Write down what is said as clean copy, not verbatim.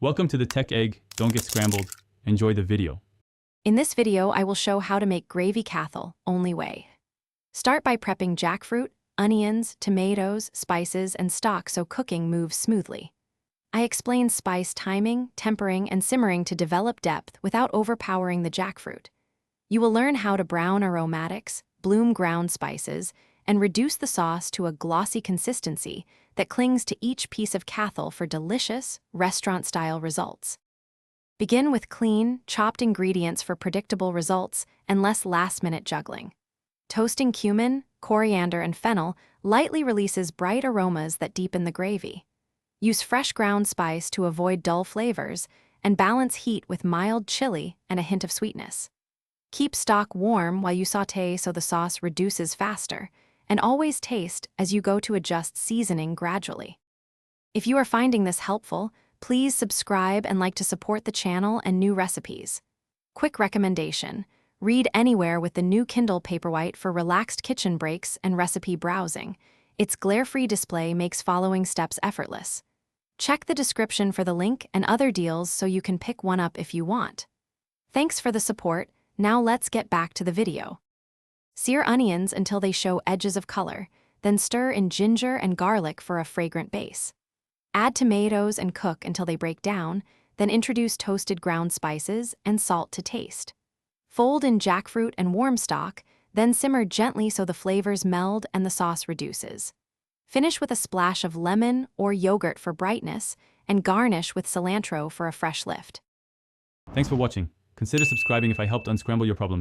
Welcome to the Tech Egg. Don't get scrambled. Enjoy the video. In this video, I will show how to make gravy Kathal, only way. Start by prepping jackfruit, onions, tomatoes, spices, and stock so cooking moves smoothly. I explain spice timing, tempering, and simmering to develop depth without overpowering the jackfruit. You will learn how to brown aromatics, bloom ground spices, and reduce the sauce to a glossy consistency that clings to each piece of Kathal for delicious, restaurant-style results. Begin with clean, chopped ingredients for predictable results and less last-minute juggling. Toasting cumin, coriander, and fennel lightly releases bright aromas that deepen the gravy. Use fresh ground spice to avoid dull flavors and balance heat with mild chili and a hint of sweetness. Keep stock warm while you sauté so the sauce reduces faster, and always taste as you go to adjust seasoning gradually. If you are finding this helpful, please subscribe and like to support the channel and new recipes. Quick recommendation: read anywhere with the new Kindle Paperwhite for relaxed kitchen breaks and recipe browsing. Its glare-free display makes following steps effortless. Check the description for the link and other deals so you can pick one up if you want. Thanks for the support. Now let's get back to the video. Sear onions until they show edges of color, then stir in ginger and garlic for a fragrant base. Add tomatoes and cook until they break down, then introduce toasted ground spices and salt to taste. Fold in jackfruit and warm stock, then simmer gently so the flavors meld and the sauce reduces. Finish with a splash of lemon or yogurt for brightness, and garnish with cilantro for a fresh lift. Thanks for watching. Consider subscribing if I helped unscramble your problems.